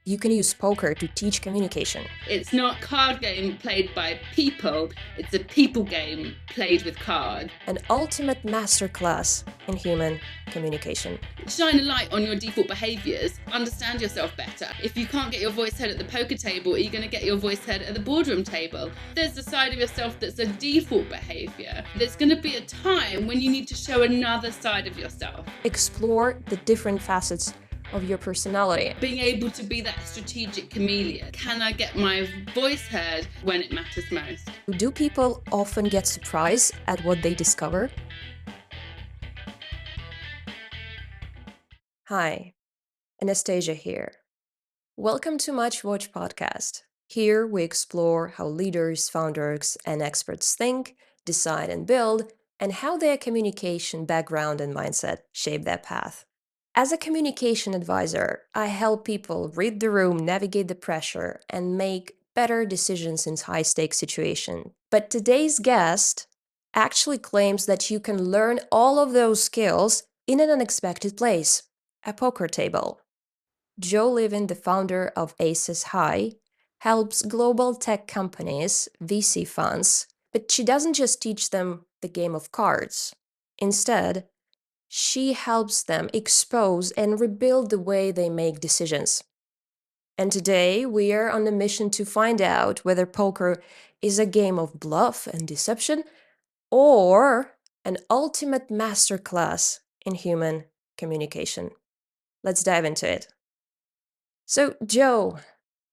you can use poker to teach communication. It's not a card game played by people, it's a people game played with cards. An ultimate masterclass in human communication. Shine a light on your default behaviours, understand yourself better. If you can't get your voice heard at the poker table, are you going to get your voice heard at the boardroom table? There's a side of yourself that's a default behaviour. There's going to be a time when you need to show another side of yourself. Explore the different facets of your personality. Being able to be that strategic chameleon. Can I get my voice heard when it matters most? Do people often get surprised at what they discover? Hi, Anastasia here. Welcome to Much Watch podcast. Here we explore how leaders, founders, and experts think, decide, and build, and how their communication background and mindset shape their path. As a communication advisor, I help people read the room, navigate the pressure, and make better decisions in high-stakes situations. But today's guest actually claims that you can learn all of those skills in an unexpected place, a poker table. Jo Levin, the founder of Aces High, helps global tech companies, VC funds, but she doesn't just teach them the game of cards. Instead, she helps them expose and rebuild the way they make decisions. And today, we are on a mission to find out whether poker is a game of bluff and deception or an ultimate masterclass in human communication. Let's dive into it. So, Jo,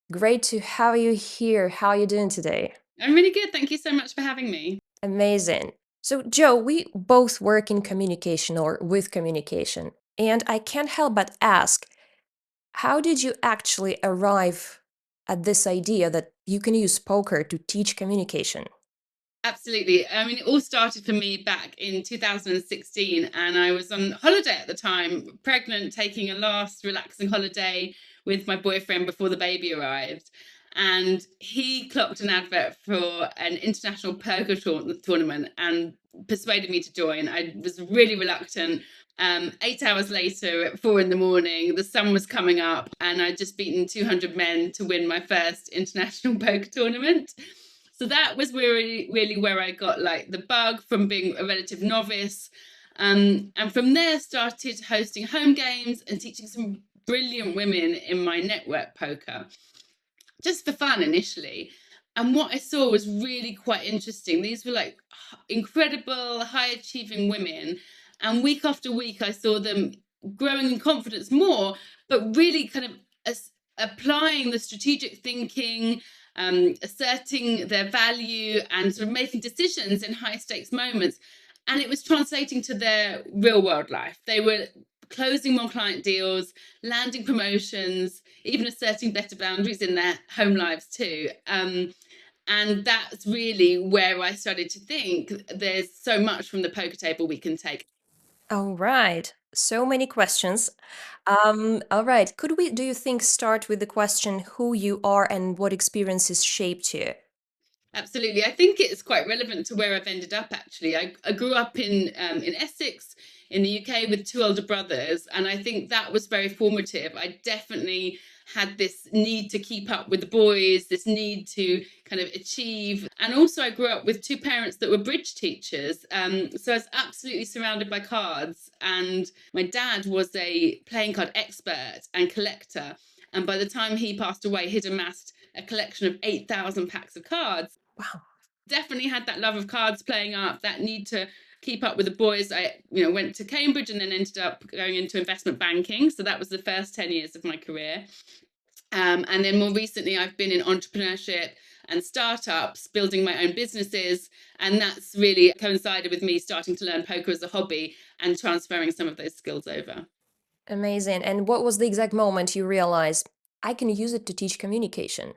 great to have you here. How are you doing today? I'm really good. Thank you so much for having me. Amazing. So, Jo, we both work in communication or with communication, and I can't help but ask, how did you actually arrive at this idea that you can use poker to teach communication? Absolutely. I mean, it all started for me back in 2016, and I was on holiday at the time, pregnant, taking a last relaxing holiday with my boyfriend before the baby arrived. And he clocked an advert for an international poker tournament and persuaded me to join. I was really reluctant. 8 hours later, at 4 a.m, the sun was coming up, and I'd just beaten 200 men to win my first international poker tournament. So that was really where I got like the bug from being a relative novice. And from there started hosting home games and teaching some brilliant women in my network poker, just for fun initially. And what I saw was really quite interesting. These were like incredible, high achieving women. And week after week, I saw them growing in confidence more, but really kind of applying the strategic thinking, asserting their value and sort of making decisions in high stakes moments. And it was translating to their real world life. They were closing more client deals, landing promotions, even asserting better boundaries in their home lives too. And that's really where I started to think there's so much from the poker table we can take. All right. So many questions. All right. Could we, do you think, start with the question who you are and what experiences shaped you? Absolutely. I think it's quite relevant to where I've ended up, actually. I grew up in Essex, in the UK, with two older brothers, and I think that was very formative. I definitely had this need to keep up with the boys, this need to kind of achieve. And also I grew up with two parents that were bridge teachers. So I was absolutely surrounded by cards. And my dad was a playing card expert and collector. And by the time he passed away, he'd amassed a collection of 8,000 packs of cards. Wow. Definitely had that love of cards playing up, that need to keep up with the boys. I went to Cambridge and then ended up going into investment banking. So that was the first 10 years of my career. And then more recently, I've been in entrepreneurship and startups, building my own businesses. And that's really coincided with me starting to learn poker as a hobby and transferring some of those skills over. Amazing. And what was the exact moment you realized I can use it to teach communication?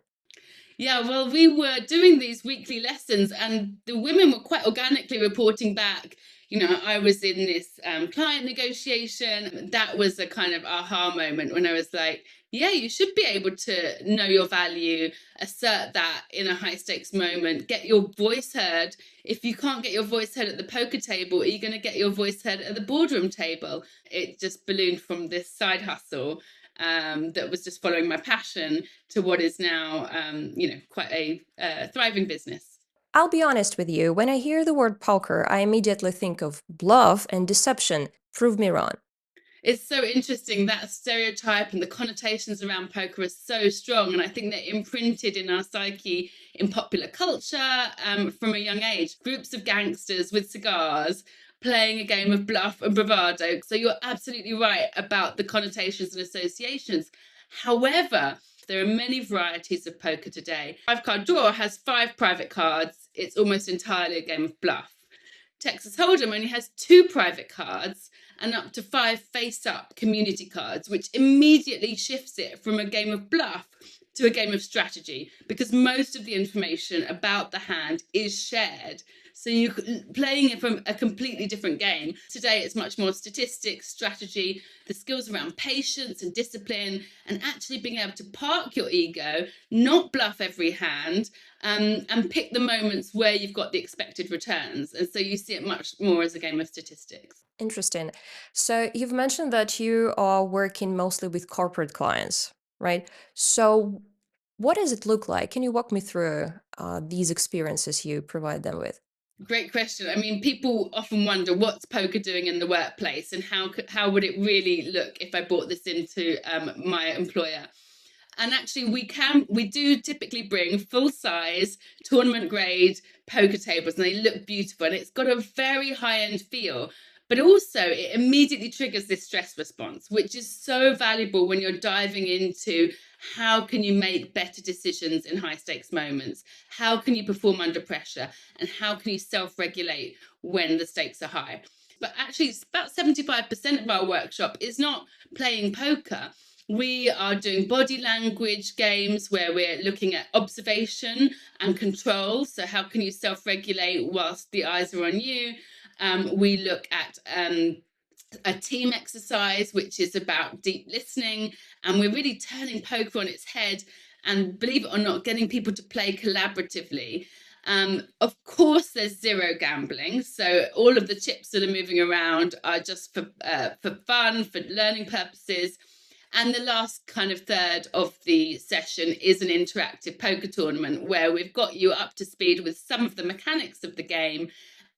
Yeah, well, we were doing these weekly lessons and the women were quite organically reporting back. I was in this client negotiation. That was a kind of aha moment when I was like, yeah, you should be able to know your value, assert that in a high stakes moment, get your voice heard. If you can't get your voice heard at the poker table, are you going to get your voice heard at the boardroom table? It just ballooned from this side hustle. that was just following my passion to what is now, quite a thriving business. I'll be honest with you, when I hear the word poker, I immediately think of bluff and deception. Prove me wrong. It's so interesting, that stereotype and the connotations around poker are so strong, and I think they're imprinted in our psyche in popular culture from a young age. Groups of gangsters with cigars playing a game of bluff and bravado. So you're absolutely right about the connotations and associations. However, there are many varieties of poker today. Five card draw has 5 private cards. It's almost entirely a game of bluff. Texas Hold'em only has 2 private cards and up to 5 face-up community cards, which immediately shifts it from a game of bluff to a game of strategy, because most of the information about the hand is shared. So you're playing it from a completely different game. Today, it's much more statistics, strategy, the skills around patience and discipline, and actually being able to park your ego, not bluff every hand, and pick the moments where you've got the expected returns. And so you see it much more as a game of statistics. Interesting. So you've mentioned that you are working mostly with corporate clients, right? So what does it look like? Can you walk me through these experiences you provide them with? Great question. I mean, people often wonder what's poker doing in the workplace, and how would it really look if I brought this into my employer. And actually, we do typically bring full size tournament grade poker tables, and they look beautiful, and it's got a very high end feel. But also, it immediately triggers this stress response, which is so valuable when you're diving into how can you make better decisions in high stakes moments? How can you perform under pressure? And how can you self regulate when the stakes are high? But actually, it's about 75% of our workshop is not playing poker. We are doing body language games where we're looking at observation and control. So, how can you self regulate whilst the eyes are on you? We look at a team exercise, which is about deep listening. And we're really turning poker on its head and, believe it or not, getting people to play collaboratively. Of course, there's zero gambling. So all of the chips that are moving around are just for fun, for learning purposes. And the last kind of third of the session is an interactive poker tournament where we've got you up to speed with some of the mechanics of the game,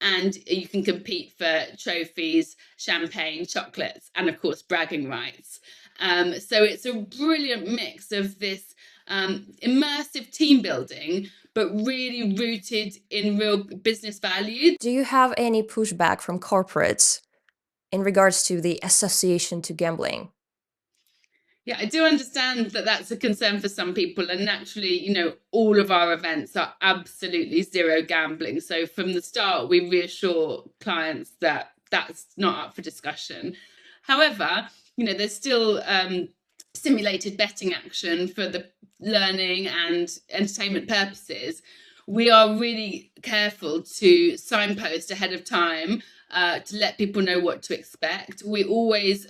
and you can compete for trophies, champagne, chocolates, and of course, bragging rights. So it's a brilliant mix of this immersive team building, but really rooted in real business value. Do you have any pushback from corporates in regards to the association to gambling? Yeah, I do understand that that's a concern for some people. And naturally, all of our events are absolutely zero gambling. So from the start, we reassure clients that that's not up for discussion. However, there's still simulated betting action for the learning and entertainment purposes. We are really careful to signpost ahead of time to let people know what to expect. We always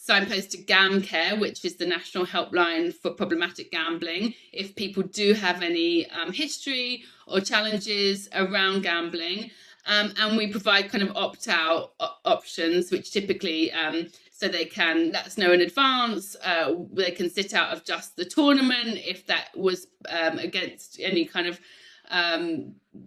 signpost to GamCare, which is the national helpline for problematic gambling, if people do have any history or challenges around gambling. And we provide kind of opt-out options, which typically, so they can let us know in advance. They can sit out of just the tournament if that was against any kind of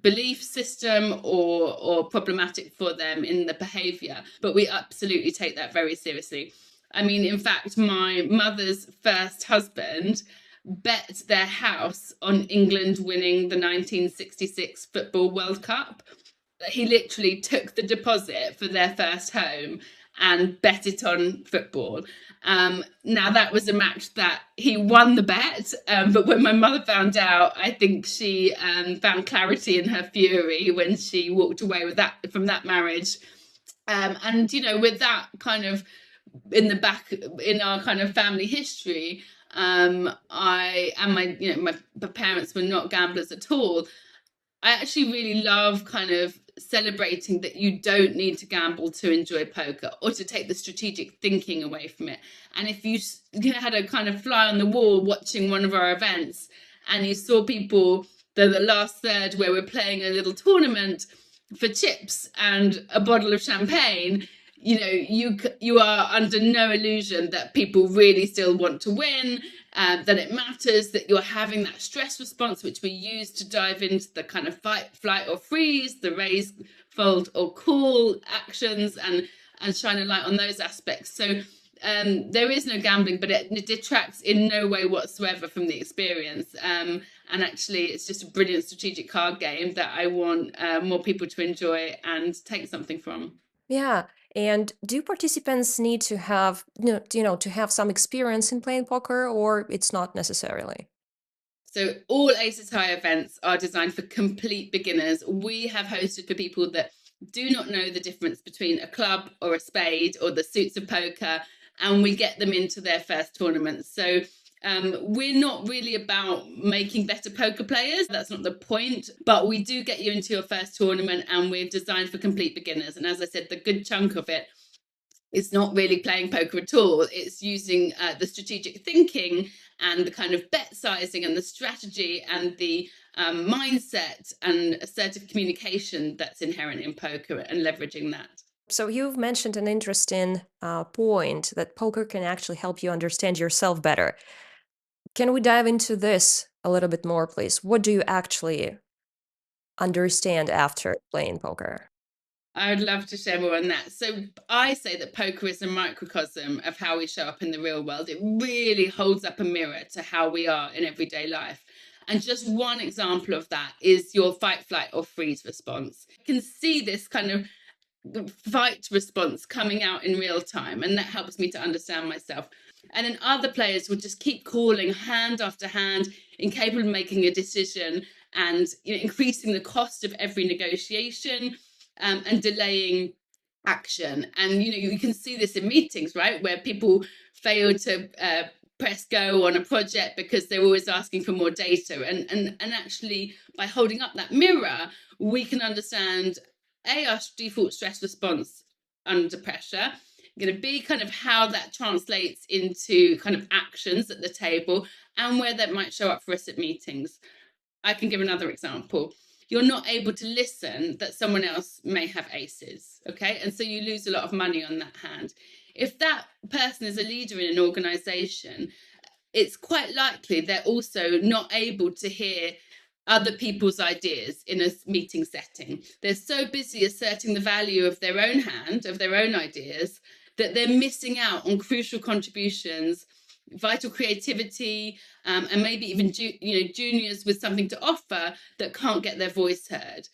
belief system or problematic for them in the behavior. But we absolutely take that very seriously. I mean, in fact, my mother's first husband bet their house on England winning the 1966 Football World Cup. He literally took the deposit for their first home and bet it on football. Now, that was a match that he won the bet, but when my mother found out, I think she found clarity in her fury when she walked away with that from that marriage. And with that kind of in the back in our kind of family history, I and my parents were not gamblers at all. I actually really love kind of celebrating that you don't need to gamble to enjoy poker or to take the strategic thinking away from it. And if you had a kind of fly on the wall watching one of our events and you saw people, the last third where we're playing a little tournament for chips and a bottle of champagne, you are under no illusion that people really still want to win, that it matters, that you're having that stress response, which we use to dive into the kind of fight, flight, or freeze, the raise, fold, or call actions, and shine a light on those aspects. So there is no gambling, but it detracts in no way whatsoever from the experience. And actually, it's just a brilliant strategic card game that I want more people to enjoy and take something from. Yeah. And do participants need to have, to have some experience in playing poker, or it's not necessarily? So all Aces High events are designed for complete beginners. We have hosted for people that do not know the difference between a club or a spade or the suits of poker, and we get them into their first tournaments. So we're not really about making better poker players. That's not the point. But we do get you into your first tournament, and we're designed for complete beginners. And as I said, the good chunk of it, it's not really playing poker at all. It's using the strategic thinking and the kind of bet sizing and the strategy and the mindset and assertive communication that's inherent in poker and leveraging that. So you've mentioned an interesting point that poker can actually help you understand yourself better. Can we dive into this a little bit more, please? What do you actually understand after playing poker? I would love to share more on that. So I say that poker is a microcosm of how we show up in the real world. It really holds up a mirror to how we are in everyday life. And just one example of that is your fight, flight, or freeze response. You can see this kind of fight response coming out in real time, and that helps me to understand myself. And then other players would just keep calling hand after hand, incapable of making a decision, and increasing the cost of every negotiation, and delaying action. And you can see this in meetings, right, where people fail to press go on a project because they're always asking for more data. And actually, by holding up that mirror, we can understand our default stress response under pressure, going to be kind of how that translates into kind of actions at the table, and where that might show up for us at meetings. I can give another example. You're not able to listen that someone else may have aces, okay? And so you lose a lot of money on that hand. If that person is a leader in an organization, it's quite likely they're also not able to hear other people's ideas in a meeting setting. They're so busy asserting the value of their own hand, of their own ideas, that they're missing out on crucial contributions, vital creativity, and maybe even juniors with something to offer that can't get their voice heard.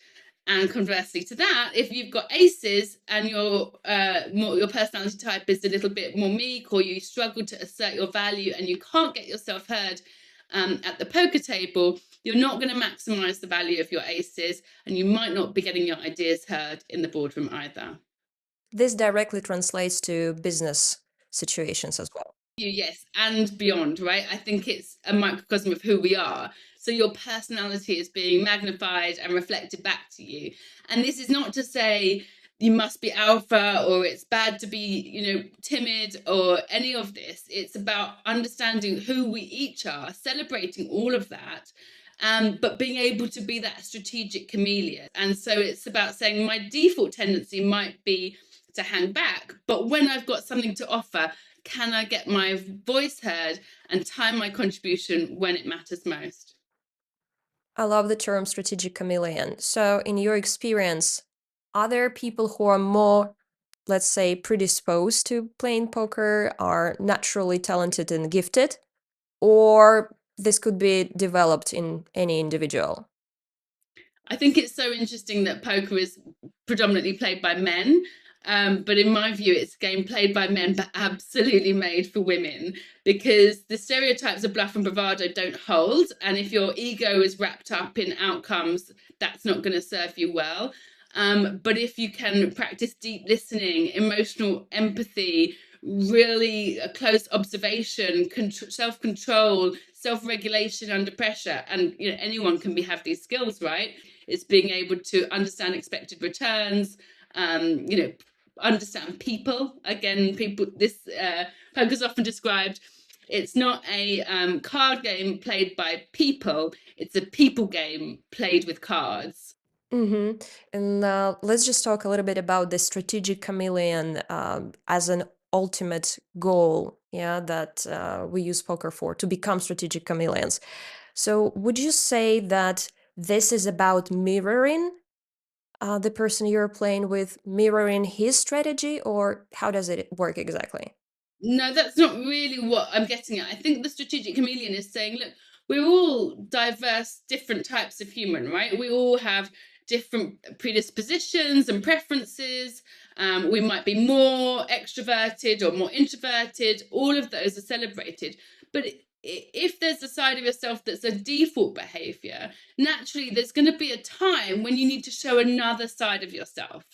And conversely to that, if you've got aces and your personality type is a little bit more meek, or you struggle to assert your value and you can't get yourself heard at the poker table, you're not going to maximize the value of your aces, and you might not be getting your ideas heard in the boardroom either. This directly translates to business situations as well. Yes, and beyond, right? I think it's a microcosm of who we are. So your personality is being magnified and reflected back to you. And this is not to say you must be alpha, or it's bad to be, timid, or any of this. It's about understanding who we each are, celebrating all of that, but being able to be that strategic chameleon. And so it's about saying my default tendency might be to hang back, but when I've got something to offer, can I get my voice heard and time my contribution when it matters most? I love the term strategic chameleon. So, in your experience, are there people who are more, let's say, predisposed to playing poker, are naturally talented and gifted, or this could be developed in any individual? I think it's so interesting that poker is predominantly played by men. But in my view, it's a game played by men, but absolutely made for women, because the stereotypes of bluff and bravado don't hold. And if your ego is wrapped up in outcomes, that's not going to serve you well. But if you can practice deep listening, emotional empathy, really close observation, self-control, self-regulation under pressure, and anyone can have these skills, right? It's being able to understand expected returns, understand people. Again, people, this poker's often described, it's not a card game played by people, it's a people game played with cards. Mm-hmm. And let's just talk a little bit about the strategic chameleon as an ultimate goal, yeah, that we use poker for to become strategic chameleons. So, would you say that this is about mirroring the person you're playing with, mirroring his strategy, or how does it work exactly? No, that's not really what I'm getting at. I think the strategic chameleon is saying, look, we're all diverse, different types of human, right? We all have different predispositions and preferences. We might be more extroverted or more introverted. All of those are celebrated. But if there's a side of yourself that's a default behavior, naturally there's going to be a time when you need to show another side of yourself.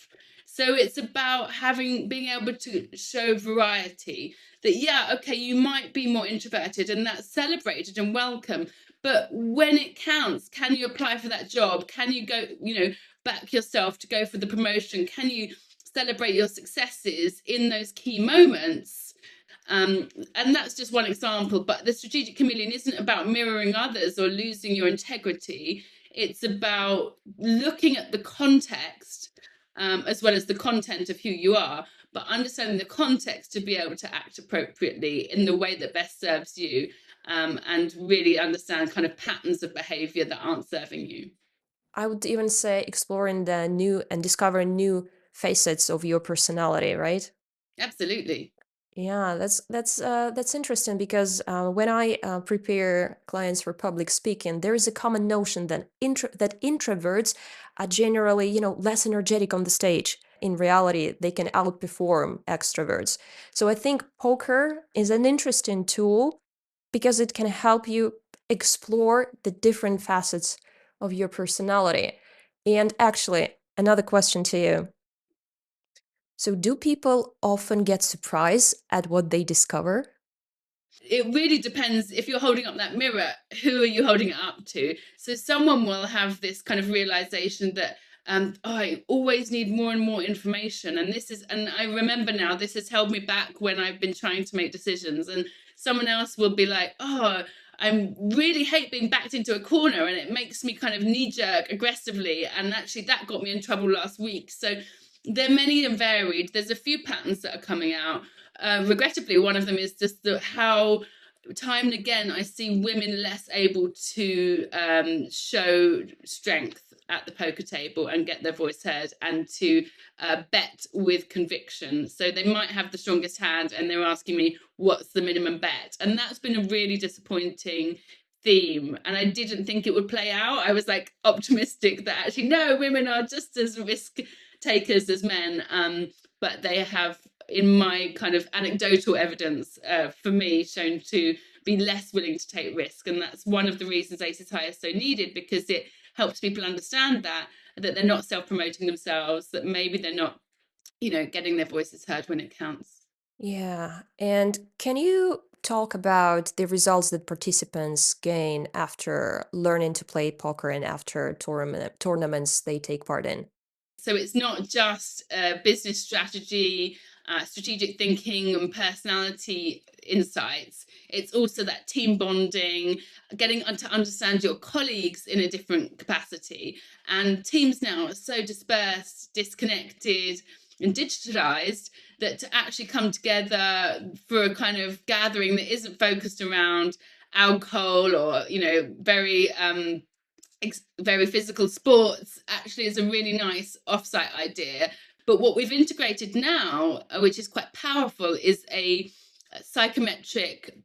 So it's about being able to show variety, that yeah, okay, you might be more introverted and that's celebrated and welcome, but when it counts, can you apply for that job? Can you go, back yourself to go for the promotion? Can you celebrate your successes in those key moments? And that's just one example, but the strategic chameleon isn't about mirroring others or losing your integrity. It's about looking at the context, as well as the content of who you are, but understanding the context to be able to act appropriately in the way that best serves you, and really understand kind of patterns of behavior that aren't serving you. I would even say exploring the new and discovering new facets of your personality, right? Absolutely. Yeah, that's interesting because when I prepare clients for public speaking, there is a common notion that introverts are generally, less energetic on the stage. In reality, they can outperform extroverts. So I think poker is an interesting tool because it can help you explore the different facets of your personality. And actually, another question to you. So, do people often get surprised at what they discover? It really depends. If you're holding up that mirror, who are you holding it up to? So someone will have this kind of realization that, oh, I always need more and more information, and I remember now, this has held me back when I've been trying to make decisions. And someone else will be like, oh, I really hate being backed into a corner and it makes me kind of knee jerk aggressively, and actually that got me in trouble last week. So they're many and varied. There's a few patterns that are coming out. Regrettably, one of them is just how time and again I see women less able to show strength at the poker table and get their voice heard, and to bet with conviction. So they might have the strongest hand and they're asking me, what's the minimum bet? And that's been a really disappointing theme, and I didn't think it would play out. I was like optimistic that actually no, women are just as risk takers as men, but they have, in my kind of anecdotal evidence, for me, shown to be less willing to take risk. And that's one of the reasons Aces High is so needed, because it helps people understand that they're not self-promoting themselves, that maybe they're not, getting their voices heard when it counts. Yeah. And can you talk about the results that participants gain after learning to play poker and after tournaments they take part in? So it's not just business strategy, strategic thinking, and personality insights. It's also that team bonding, getting to understand your colleagues in a different capacity. And teams now are so dispersed, disconnected, and digitalized, that to actually come together for a kind of gathering that isn't focused around alcohol or, very very physical sports, actually is a really nice offsite idea. But what we've integrated now, which is quite powerful, is a psychometric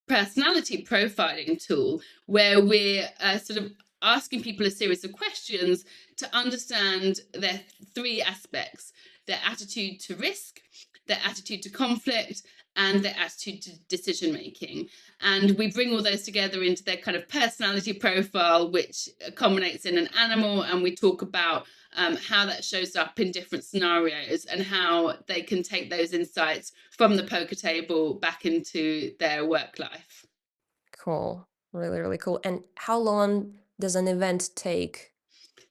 personality profiling tool, where we're sort of asking people a series of questions to understand their three aspects: their attitude to risk, their attitude to conflict, and their attitude to decision making. And we bring all those together into their kind of personality profile, which culminates in an animal. And we talk about how that shows up in different scenarios, and how they can take those insights from the poker table back into their work life. Cool. Really, really cool. And how long does an event take?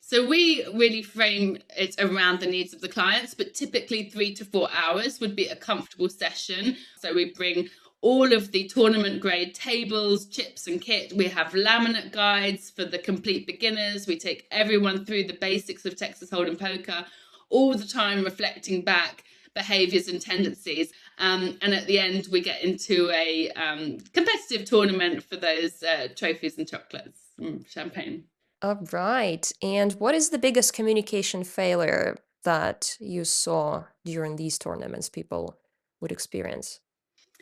So we really frame it around the needs of the clients, but typically 3 to 4 hours would be a comfortable session. So we bring all of the tournament grade tables, chips, and kit. We have laminate guides for the complete beginners. We take everyone through the basics of Texas Hold'em poker, all the time reflecting back behaviors and tendencies. And at the end, we get into a competitive tournament for those trophies and chocolates and champagne. All right. And what is the biggest communication failure that you saw during these tournaments people would experience?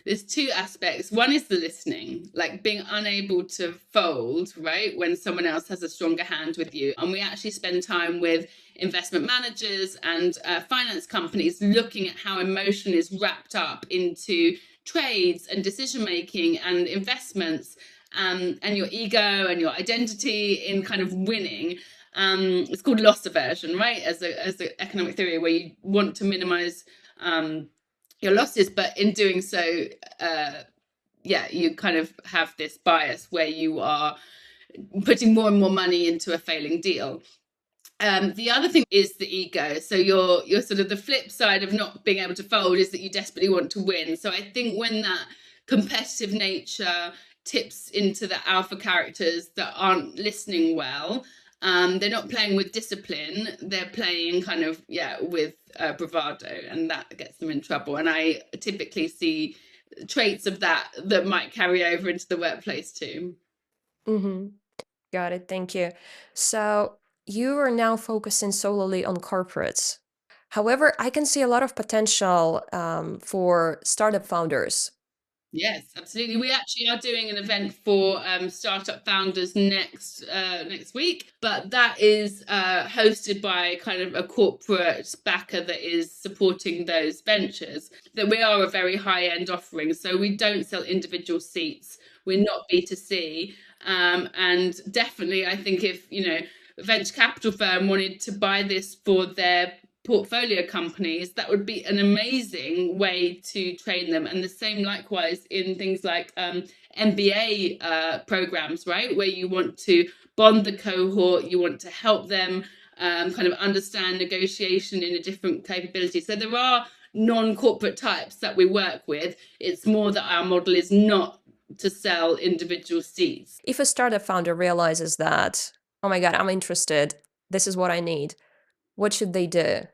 There's two aspects. One is the listening, like being unable to fold, right, when someone else has a stronger hand with you. And we actually spend time with investment managers and finance companies looking at how emotion is wrapped up into trades and decision making and investments, and your ego and your identity in kind of winning. It's called loss aversion, right, as an economic theory, where you want to minimize your losses, but in doing so, you kind of have this bias where you are putting more and more money into a failing deal. The other thing is the ego. So you're sort of the flip side of not being able to fold is that you desperately want to win. So I think when that competitive nature tips into the alpha characters that aren't listening well, they're not playing with discipline, they're playing kind of with bravado, and that gets them in trouble. And I typically see traits of that might carry over into the workplace too. Mm-hmm. Got it. Thank you. So you are now focusing solely on corporates. However, I can see a lot of potential for startup founders. Yes, absolutely. We actually are doing an event for startup founders next week, but that is hosted by kind of a corporate backer that is supporting those ventures. That we are a very high end offering, so we don't sell individual seats. We're not B2C, and definitely, I think if a venture capital firm wanted to buy this for their portfolio companies, that would be an amazing way to train them. And the same likewise in things like MBA programs, right, where you want to bond the cohort, you want to help them kind of understand negotiation in a different capability. So there are non-corporate types that we work with. It's more that our model is not to sell individual seats. If a startup founder realizes that, oh my God, I'm interested, this is what I need, what should they do?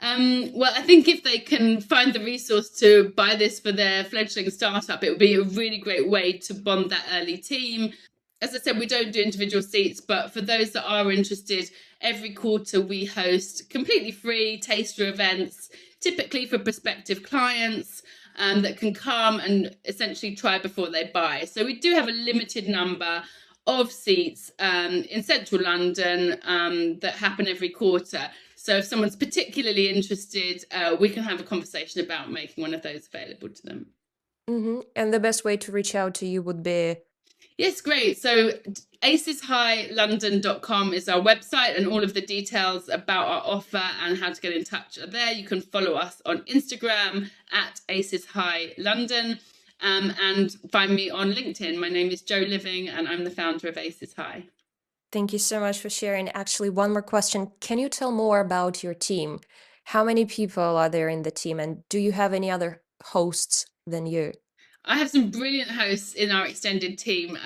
Well, I think if they can find the resource to buy this for their fledgling startup, it would be a really great way to bond that early team. As I said, we don't do individual seats, but for those that are interested, every quarter we host completely free taster events, typically for prospective clients, that can come and essentially try before they buy. So we do have a limited number of seats in central London that happen every quarter. So if someone's particularly interested, we can have a conversation about making one of those available to them. Mm-hmm. And the best way to reach out to you would be? Yes, great. So aceshighLondon.com is our website, and all of the details about our offer and how to get in touch are there. You can follow us on Instagram at aceshighLondon, and find me on LinkedIn. My name is Jo Living, and I'm the founder of Aces High. Thank you so much for sharing. Actually, one more question. Can you tell more about your team? How many people are there in the team, and do you have any other hosts than you? I have some brilliant hosts in our extended team.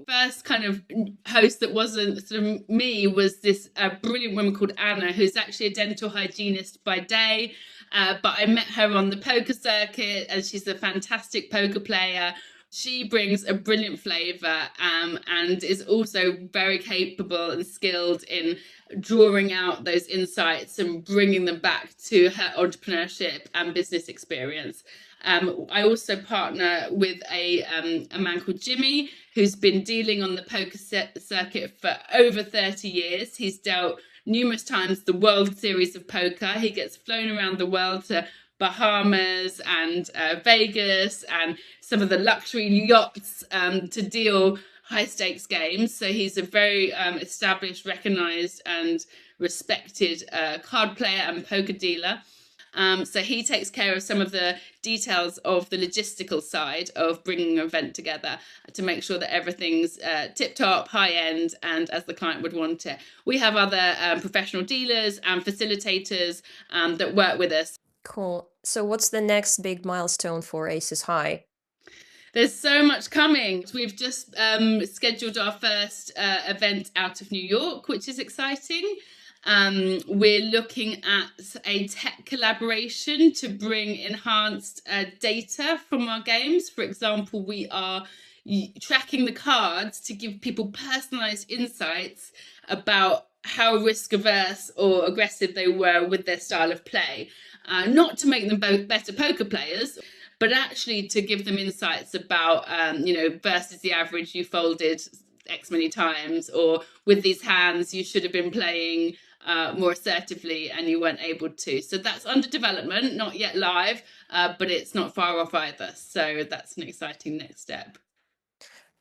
First kind of host that wasn't sort of me was this brilliant woman called Anna, who's actually a dental hygienist by day. But I met her on the poker circuit, and she's a fantastic poker player. She brings a brilliant flavour, and is also very capable and skilled in drawing out those insights and bringing them back to her entrepreneurship and business experience. I also partner with a man called Jimmy, who's been dealing on the poker circuit for over 30 years. He's dealt numerous times the World Series of Poker. He gets flown around the world to Bahamas and Vegas and some of the luxury yachts to deal high stakes games. So he's a very established, recognized, and respected card player and poker dealer. So he takes care of some of the details of the logistical side of bringing an event together to make sure that everything's tip-top, high-end, and as the client would want it. We have other professional dealers and facilitators that work with us. Cool. So what's the next big milestone for Aces High? There's so much coming. We've just scheduled our first event out of New York, which is exciting. We're looking at a tech collaboration to bring enhanced data from our games. For example, we are tracking the cards to give people personalized insights about how risk averse or aggressive they were with their style of play. Not to make them both better poker players, but actually to give them insights about, versus the average, you folded X many times, or with these hands, you should have been playing more assertively and you weren't able to. So that's under development, not yet live, but it's not far off either. So that's an exciting next step.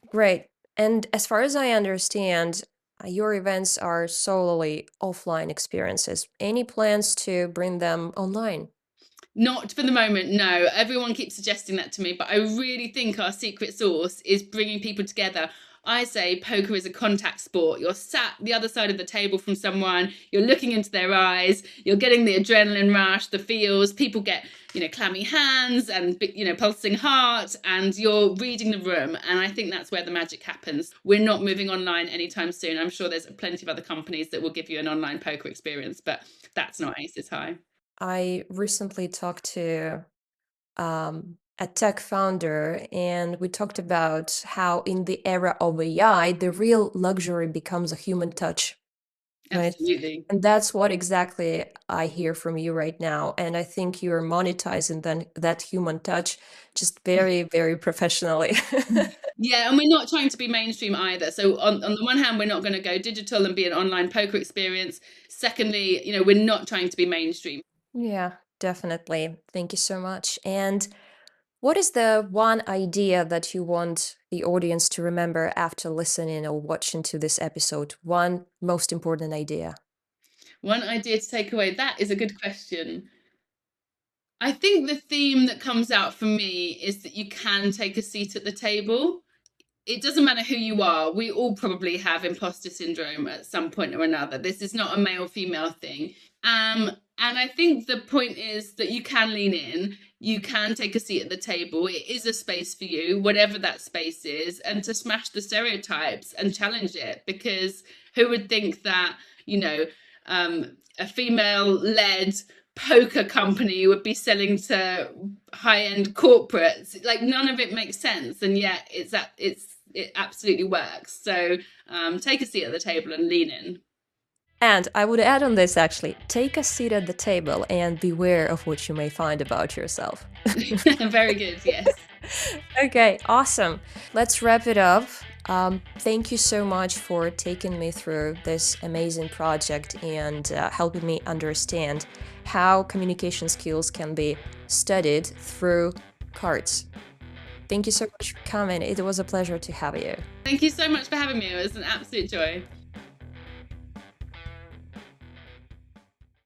Great. And as far as I understand, your events are solely offline experiences. Any plans to bring them online? Not for the moment, no. Everyone keeps suggesting that to me, but I really think our secret sauce is bringing people together. I say poker is a contact sport. You're sat the other side of the table from someone, you're looking into their eyes, you're getting the adrenaline rush, the feels. People get, clammy hands and, pulsing heart, and you're reading the room. And I think that's where the magic happens. We're not moving online anytime soon. I'm sure there's plenty of other companies that will give you an online poker experience, but that's not Aces High. I recently talked to a tech founder, and we talked about how in the era of AI, the real luxury becomes a human touch, right? Absolutely. And that's what exactly I hear from you right now. And I think you're monetizing that human touch just very, very professionally. Yeah, and we're not trying to be mainstream either. So on the one hand, we're not going to go digital and be an online poker experience. Secondly, we're not trying to be mainstream. Yeah, definitely. Thank you so much. And what is the one idea that you want the audience to remember after listening or watching to this episode? One most important idea. One idea to take away, that is a good question. I think the theme that comes out for me is that you can take a seat at the table. It doesn't matter who you are. We all probably have imposter syndrome at some point or another. This is not a male female thing. And I think the point is that you can lean in, you can take a seat at the table. It is a space for you, whatever that space is, and to smash the stereotypes and challenge it. Because who would think that, a female led poker company would be selling to high-end corporates? Like, none of it makes sense, and yet it absolutely works. So take a seat at the table and lean in. And I would add on this actually, take a seat at the table and beware of what you may find about yourself. Very good, yes. Okay, awesome. Let's wrap it up. Thank you so much for taking me through this amazing project and helping me understand how communication skills can be studied through cards. Thank you so much for coming. It was a pleasure to have you. Thank you so much for having me. It was an absolute joy.